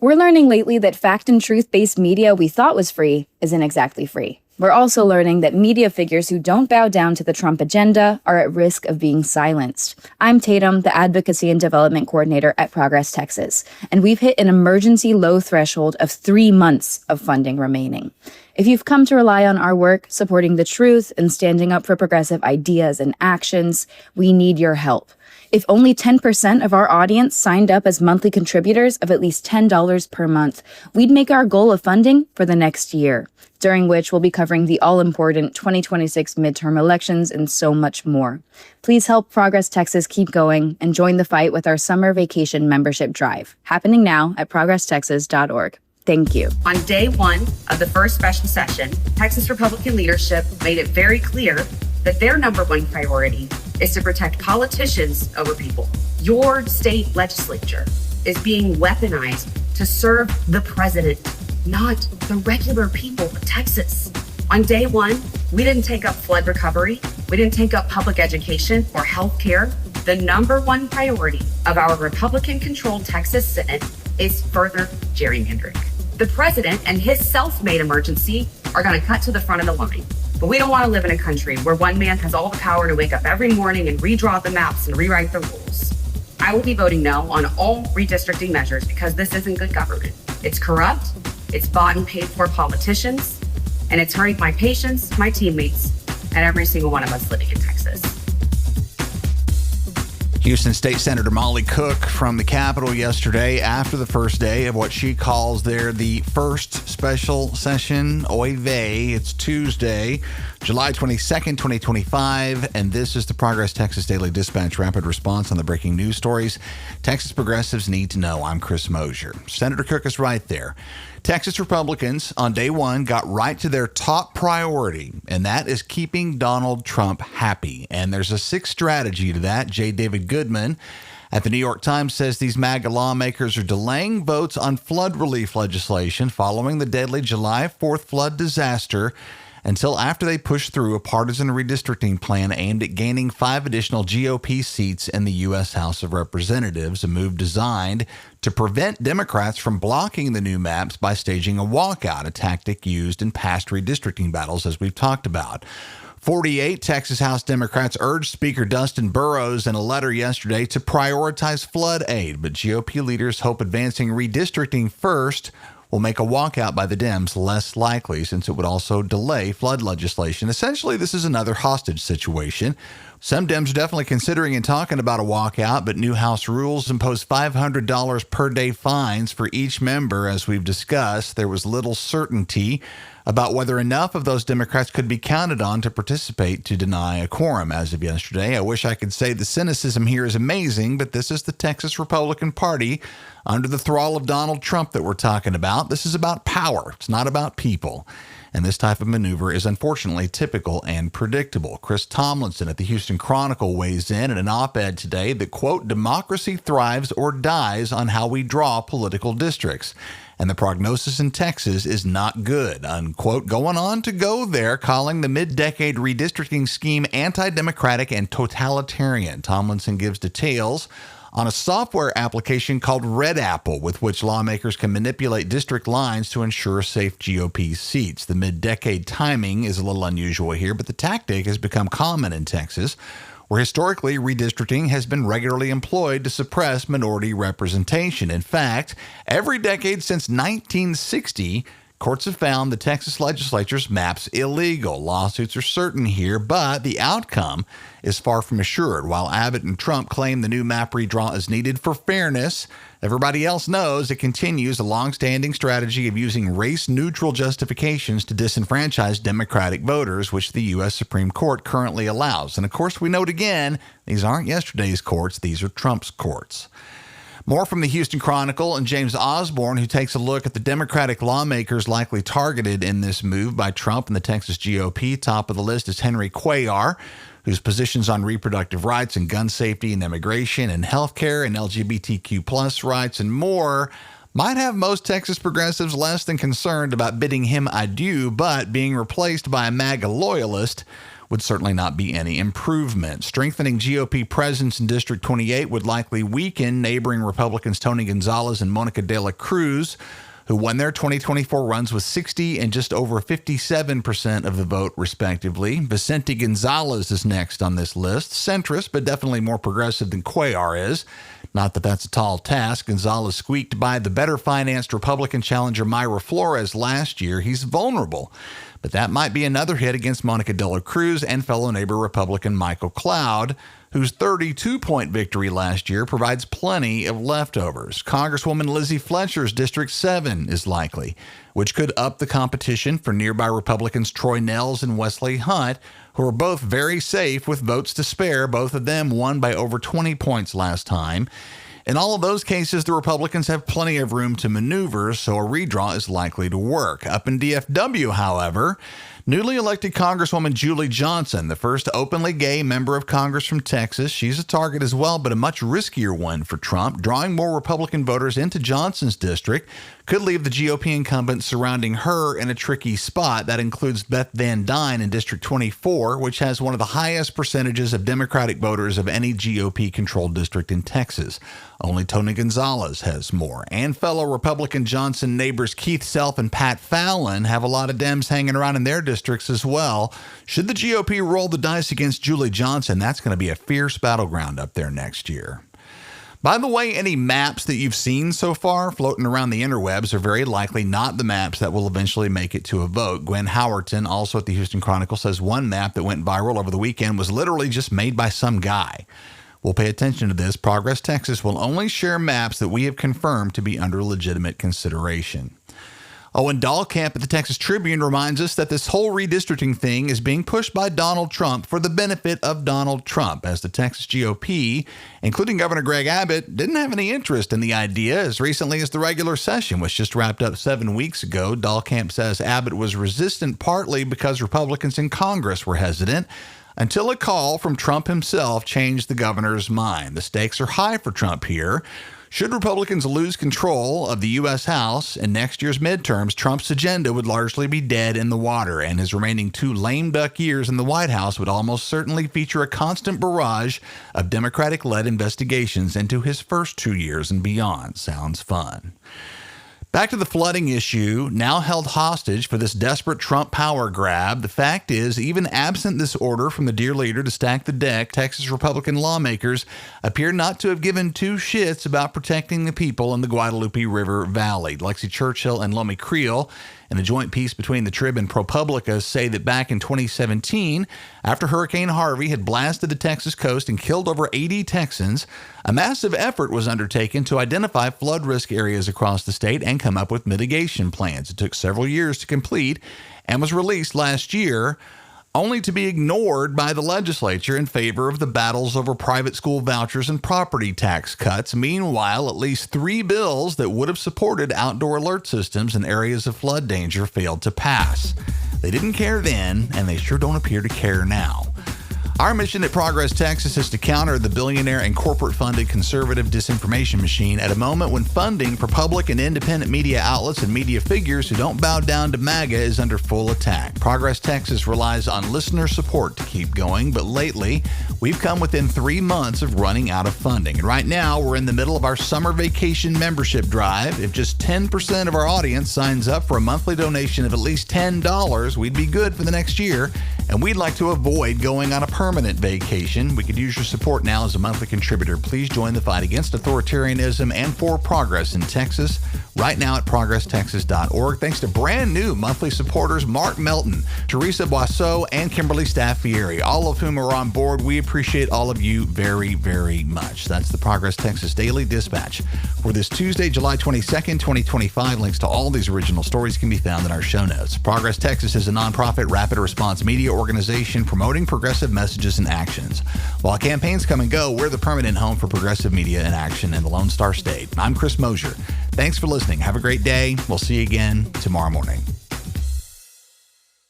We're learning lately that fact and truth-based media we thought was free isn't exactly free. We're also learning that media figures who don't bow down to the Trump agenda are at risk of being silenced. I'm Tatum, the Advocacy and Development Coordinator at Progress Texas, and we've hit an emergency low threshold of 3 months of funding remaining. If you've come to rely on our work supporting the truth and standing up for progressive ideas and actions, we need your help. If only 10% of our audience signed up as monthly contributors of at least $10 per month, we'd make our goal of funding for the next year, during which we'll be covering the all-important 2026 midterm elections and so much more. Please help Progress Texas keep going and join the fight with our summer vacation membership drive, happening now at progresstexas.org. Thank you. On day one of the first special session, Texas Republican leadership made it very clear that their number one priority is to protect politicians over people. Your state legislature is being weaponized to serve the president, not the regular people of Texas. On day one, we didn't take up flood recovery. We didn't take up public education or health care. The number one priority of our Republican-controlled Texas Senate is further gerrymandering. The president and his self-made emergency are going to cut to the front of the line. But we don't want to live in a country where one man has all the power to wake up every morning and redraw the maps and rewrite the rules. I will be voting no on all redistricting measures because this isn't good government. It's corrupt, it's bought and paid for politicians, and it's hurting my patients, my teammates, and every single one of us living in Texas. Houston State Senator Molly Cook from the Capitol yesterday after the first day of what she calls the first special session. Oy vey. It's Tuesday, July 22nd, 2025, and this is the Progress Texas Daily Dispatch rapid response on the breaking news stories Texas progressives need to know. I'm Chris Mosier. Senator Cook is right there. Texas Republicans on day one got right to their top priority, and that is keeping Donald Trump happy. And there's a sixth strategy to that. J. David Goodman at the New York Times says these MAGA lawmakers are delaying votes on flood relief legislation following the deadly July 4th flood disaster until after they push through a partisan redistricting plan aimed at gaining 5 additional GOP seats in the U.S. House of Representatives, a move designed to prevent Democrats from blocking the new maps by staging a walkout, a tactic used in past redistricting battles, as we've talked about. 48 Texas House Democrats urged Speaker Dustin Burrows in a letter yesterday to prioritize flood aid, but GOP leaders hope advancing redistricting first will make a walkout by the Dems less likely, since it would also delay flood legislation. Essentially, this is another hostage situation. Some Dems are definitely considering and talking about a walkout, but new House rules impose $500 per day fines for each member. As we've discussed, there was little certainty about whether enough of those Democrats could be counted on to participate to deny a quorum as of yesterday. I wish I could say the cynicism here is amazing, but this is the Texas Republican Party under the thrall of Donald Trump that we're talking about. This is about power. It's not about people. And this type of maneuver is unfortunately typical and predictable. Chris Tomlinson at the Houston Chronicle weighs in an op-ed today that, quote, democracy thrives or dies on how we draw political districts. And the prognosis in Texas is not good, unquote, going on to go there, calling the mid-decade redistricting scheme anti-democratic and totalitarian. Tomlinson gives details on a software application called Red Apple, with which lawmakers can manipulate district lines to ensure safe GOP seats. The mid-decade timing is a little unusual here, but the tactic has become common in Texas, where historically redistricting has been regularly employed to suppress minority representation. In fact, every decade since 1960, courts have found the Texas legislature's maps illegal. Lawsuits are certain here, but the outcome is far from assured. While Abbott and Trump claim the new map redraw is needed for fairness, everybody else knows it continues a long-standing strategy of using race-neutral justifications to disenfranchise Democratic voters, which the U.S. Supreme Court currently allows. And of course, we note again, these aren't yesterday's courts, these are Trump's courts. More from the Houston Chronicle and James Osborne, who takes a look at the Democratic lawmakers likely targeted in this move by Trump and the Texas GOP. Top of the list is Henry Cuellar, whose positions on reproductive rights and gun safety and immigration and healthcare and LGBTQ plus rights and more might have most Texas progressives less than concerned about bidding him adieu, but being replaced by a MAGA loyalist would certainly not be any improvement. Strengthening GOP presence in District 28 would likely weaken neighboring Republicans Tony Gonzalez and Monica de la Cruz, who won their 2024 runs with 60 and just over 57% of the vote, respectively. Vicente Gonzalez is next on this list. Centrist, but definitely more progressive than Cuellar is. Not that that's a tall task. Gonzalez squeaked by the better-financed Republican challenger Mayra Flores last year. He's vulnerable. But that might be another hit against Monica de la Cruz and fellow neighbor Republican Michael Cloud, whose 32-point victory last year provides plenty of leftovers. Congresswoman Lizzie Fletcher's District 7 is likely, which could up the competition for nearby Republicans Troy Nehls and Wesley Hunt, who are both very safe with votes to spare. Both of them won by over 20 points last time. In all of those cases, the Republicans have plenty of room to maneuver, so a redraw is likely to work. Up in DFW, however, newly elected Congresswoman Julie Johnson, the first openly gay member of Congress from Texas. She's a target as well, but a much riskier one for Trump. Drawing more Republican voters into Johnson's district could leave the GOP incumbent surrounding her in a tricky spot. That includes Beth Van Dyne in District 24, which has one of the highest percentages of Democratic voters of any GOP-controlled district in Texas. Only Tony Gonzalez has more. And fellow Republican Johnson neighbors Keith Self and Pat Fallon have a lot of Dems hanging around in their districts as well. Should the GOP roll the dice against Julie Johnson, that's going to be a fierce battleground up there next year. By the way, any maps that you've seen so far floating around the interwebs are very likely not the maps that will eventually make it to a vote. Gwen Howerton, also at the Houston Chronicle, says one map that went viral over the weekend was literally just made by some guy. We'll pay attention to this. Progress Texas will only share maps that we have confirmed to be under legitimate consideration. Oh, and Dahlkamp at the Texas Tribune reminds us that this whole redistricting thing is being pushed by Donald Trump for the benefit of Donald Trump, as the Texas GOP, including Governor Greg Abbott, didn't have any interest in the idea as recently as the regular session, which just wrapped up 7 weeks ago. Dahlkamp says Abbott was resistant partly because Republicans in Congress were hesitant, until a call from Trump himself changed the governor's mind. The stakes are high for Trump here. Should Republicans lose control of the U.S. House in next year's midterms, Trump's agenda would largely be dead in the water, and his remaining 2 lame duck years in the White House would almost certainly feature a constant barrage of Democratic-led investigations into his first 2 years and beyond. Sounds fun. Back to the flooding issue, now held hostage for this desperate Trump power grab. The fact is, even absent this order from the dear leader to stack the deck, Texas Republican lawmakers appear not to have given 2 shits about protecting the people in the Guadalupe River Valley. Lexi Churchill and Lomi Creel, in a joint piece between the Trib and ProPublica, say that back in 2017, after Hurricane Harvey had blasted the Texas coast and killed over 80 Texans, a massive effort was undertaken to identify flood risk areas across the state and come up with mitigation plans. It took several years to complete and was released last year, only to be ignored by the legislature in favor of the battles over private school vouchers and property tax cuts. Meanwhile, at least 3 bills that would have supported outdoor alert systems in areas of flood danger failed to pass. They didn't care then, and they sure don't appear to care now. Our mission at Progress Texas is to counter the billionaire and corporate-funded conservative disinformation machine at a moment when funding for public and independent media outlets and media figures who don't bow down to MAGA is under full attack. Progress Texas relies on listener support to keep going, but lately, we've come within 3 months of running out of funding. And right now, we're in the middle of our summer vacation membership drive. If just 10% of our audience signs up for a monthly donation of at least $10, we'd be good for the next year, and we'd like to avoid going on a permanent vacation. We could use your support now as a monthly contributor. Please join the fight against authoritarianism and for progress in Texas right now at ProgressTexas.org. Thanks to brand new monthly supporters Mark Melton, Teresa Boisseau, and Kimberly Staffieri, all of whom are on board. We appreciate all of you very, very much. That's the Progress Texas Daily Dispatch for this Tuesday, July 22nd, 2025. Links to all these original stories can be found in our show notes. Progress Texas is a nonprofit rapid response media organization promoting progressive messages and actions. While campaigns come and go, we're the permanent home for progressive media and action in the Lone Star State. I'm Chris Mosier. Thanks for listening. Have a great day. We'll see you again tomorrow morning.